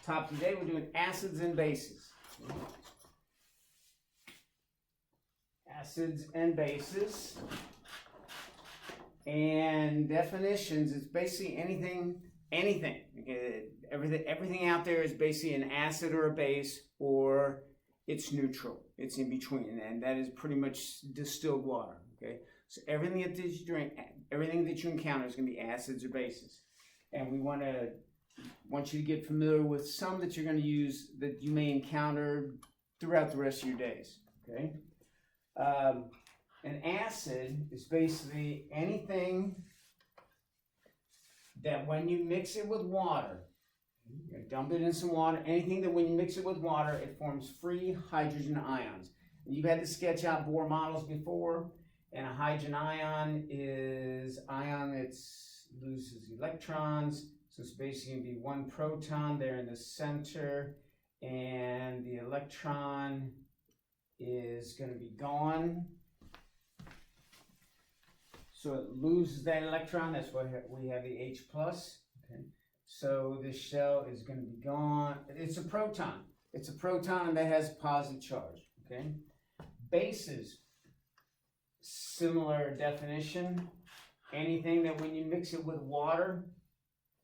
top today we're doing acids and bases. Acids and bases. And definitions is basically anything. Okay, everything out there is basically an acid or a base, or it's neutral. It's in between, and that is pretty much distilled water. Okay, so everything that you drink, everything that you encounter is going to be acids or bases, and we want you to get familiar with some that you're going to use that you may encounter throughout the rest of your days. Okay, an acid is basically anything that when you mix it with water, you dump it in some water, anything that when you mix it with water, it forms free hydrogen ions. And you've had to sketch out Bohr models before, and a hydrogen ion is ion that loses electrons, so it's basically going to be one proton there in the center, and the electron is going to be gone. So it loses that electron, that's why we have the H plus. Okay. So this shell is going to be gone. It's a proton. It's a proton that has positive charge. Okay. Bases, similar definition. Anything that when you mix it with water,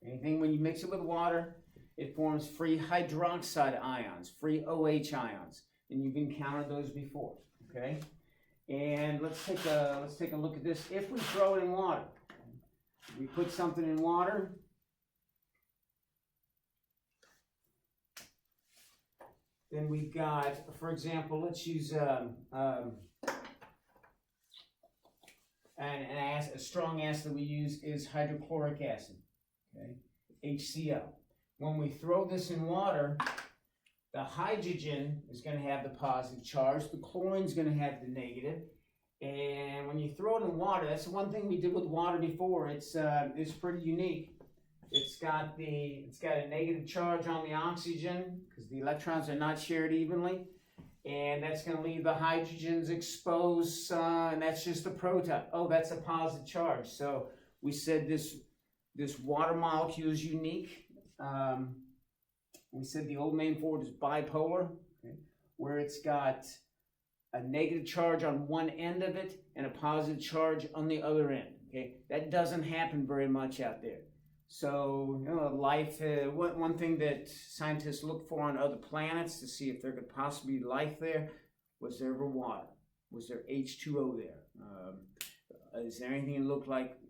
it forms free hydroxide ions, free OH ions. And you've encountered those before. Okay. And let's take a look at this. If we throw it in water, we put something in water, then we've got, for example, let's use a strong acid that we use is hydrochloric acid, okay, HCl. When we throw this in water, the hydrogen is going to have the positive charge, the chlorine is going to have the negative, and when you throw it in water, that's the one thing we did with water before. It's pretty unique. It's got a negative charge on the oxygen because the electrons are not shared evenly, and that's going to leave the hydrogens exposed, and that's just a proton. Oh, that's a positive charge. So we said this water molecule is unique. We said the old name for it is bipolar, okay, where it's got a negative charge on one end of it and a positive charge on the other end. Okay, that doesn't happen very much out there. So, life, one thing that scientists look for on other planets to see if there could possibly be life there, was there ever water? Was there H2O there? Is there anything that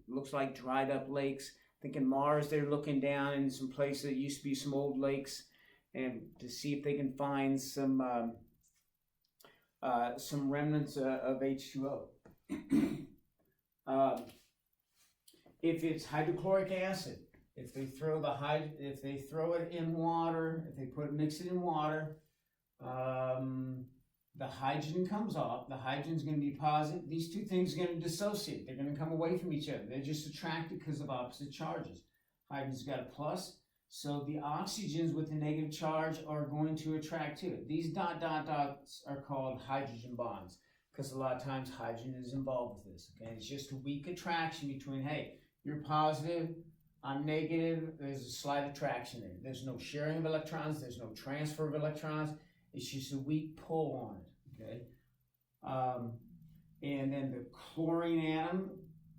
looks like dried up lakes? I think in Mars they're looking down in some places that used to be some old lakes, and to see if they can find some remnants of H2O. If it's hydrochloric acid, if they throw it in water, if they mix it in water, the hydrogen comes off. The hydrogen's going to be positive. These two things are going to dissociate. They're going to come away from each other. They're just attracted because of opposite charges. Hydrogen's got a plus, so the oxygens with the negative charge are going to attract to it. These dots are called hydrogen bonds because a lot of times hydrogen is involved with this. Okay, it's just a weak attraction between, hey, you're positive, I'm negative, there's a slight attraction there. There's no sharing of electrons, there's no transfer of electrons, it's just a weak pull on it, okay? And then the chlorine atom,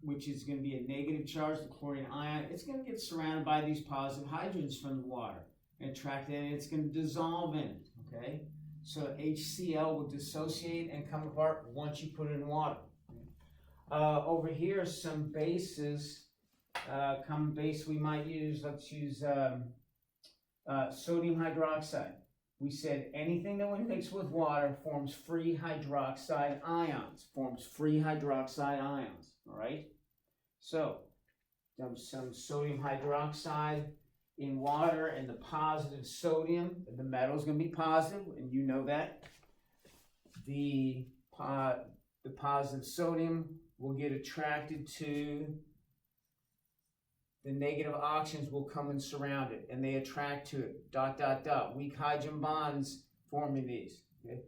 which is going to be a negative charge, the chlorine ion, it's going to get surrounded by these positive hydrogens from the water and attract it, and it's going to dissolve in it, okay? So HCl will dissociate and come apart once you put it in water. Over here, some bases, common base we might use, let's use sodium hydroxide. We said anything that when mixed with water forms free hydroxide ions, all right? So, some sodium hydroxide in water, and the positive sodium, the metal is going to be positive, and you know that. The positive sodium will get attracted to the negative oxygens, will come and surround it, and they attract to it, weak hydrogen bonds forming these, okay?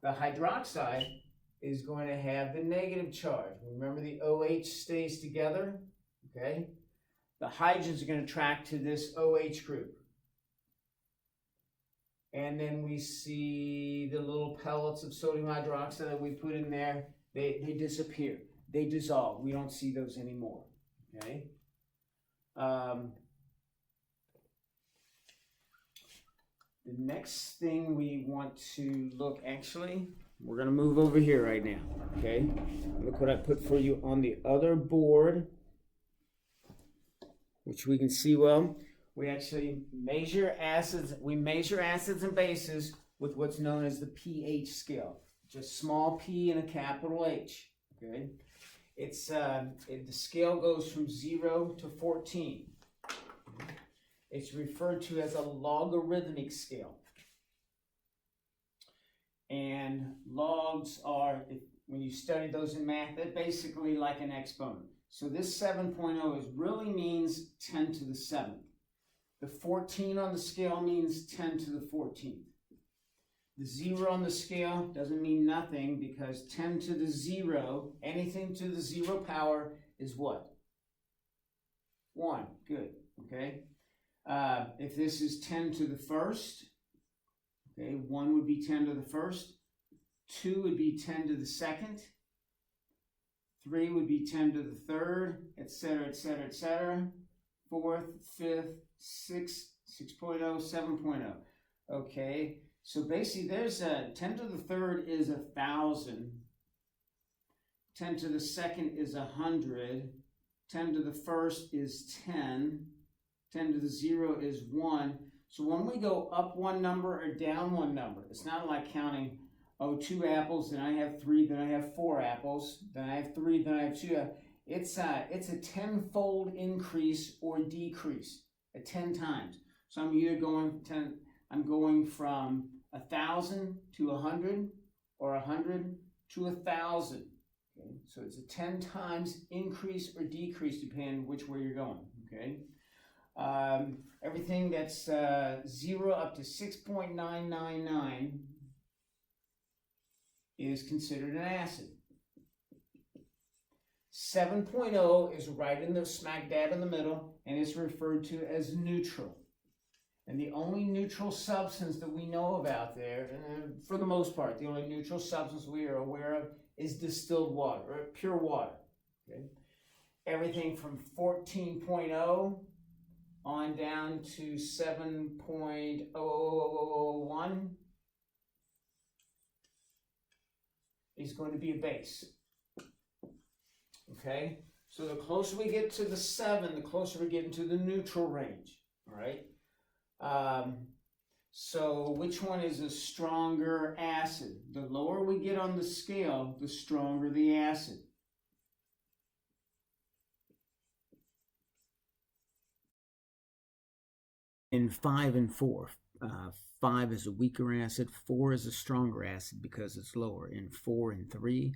The hydroxide is going to have the negative charge. Remember, the OH stays together, okay? the hydrogens are going to track to this OH group. And then we see the little pellets of sodium hydroxide that we put in there, they disappear. They dissolve. We don't see those anymore. Okay? The next thing we want to look, actually, we're going to move over here right now, okay? Look what I put for you on the other board, which we can see well. We actually measure acids. We measure acids and bases with what's known as the pH scale. Just small p and a capital H, okay? It's the scale goes from 0 to 14. It's referred to as a logarithmic scale. And logs are, when you study those in math, they're basically like an exponent. So this 7.0 really means 10 to the 7th. The 14 on the scale means 10 to the 14th. The 0 on the scale doesn't mean nothing because 10 to the 0, anything to the 0 power is what? 1. Good. Okay. If this is 10 to the 1st, okay, 1 would be 10 to the 1st, 2 would be 10 to the 2nd, 3 would be 10 to the 3rd, etc., etc., etc., 4th, 5th, 6th, 6.0, 7.0. Okay, so basically there's a 10 to the 3rd is 1,000, 10 to the 2nd is 100, 10 to the 1st is 10, 10 to the 0 is 1. So when we go up one number or down one number, it's not like counting, oh, 2 apples, then I have 3, then I have 4 apples, then I have 3, then I have 2. It's a 10-fold increase or decrease at 10 times. So I'm either going from 1,000 to 100 or 100 to 1,000. Okay? So it's a 10 times increase or decrease depending on which way you're going. Okay. Everything that's 0 up to 6.999 is considered an acid. 7.0 is right in the smack dab in the middle, and it's referred to as neutral. And the only neutral substance that we know about there, and for the most part, the only neutral substance we are aware of is distilled water, or pure water. Okay? Everything from 14.0 on down to 7.0001 is going to be a base. Okay? So the closer we get to the 7, the closer we get into the neutral range. All right? So which one is a stronger acid? The lower we get on the scale, the stronger the acid. In 5 and 4, 5 is a weaker acid, 4 is a stronger acid because it's lower. In 4 and 3,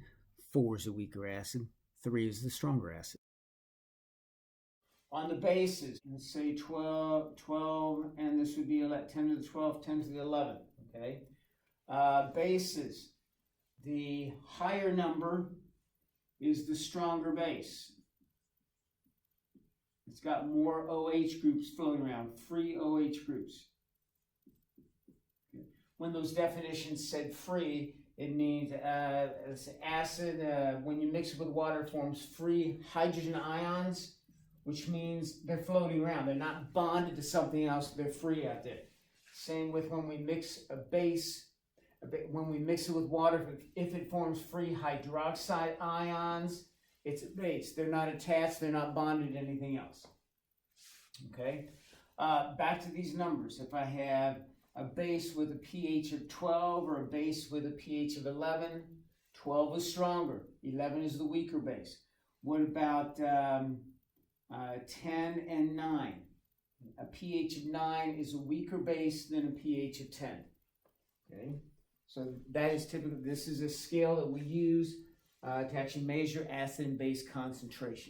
4 is a weaker acid, 3 is the stronger acid. On the bases, let's say 12, and this would be 10 to the 12th, 10 to the 11th, okay? Bases, the higher number is the stronger base. It's got more OH groups floating around, free OH groups. When those definitions said free, it means acid, when you mix it with water, forms free hydrogen ions, which means they're floating around. They're not bonded to something else. They're free out there. Same with when we mix a base, when we mix it with water, if it forms free hydroxide ions, it's a base. They're not attached. They're not bonded to anything else. Okay? Back to these numbers. If I have a base with a pH of 12 or a base with a pH of 11, 12 is stronger. 11 is the weaker base. What about 10 and 9? A pH of 9 is a weaker base than a pH of 10. Okay? So that is typically, this is a scale that we use to actually measure acid and base concentration.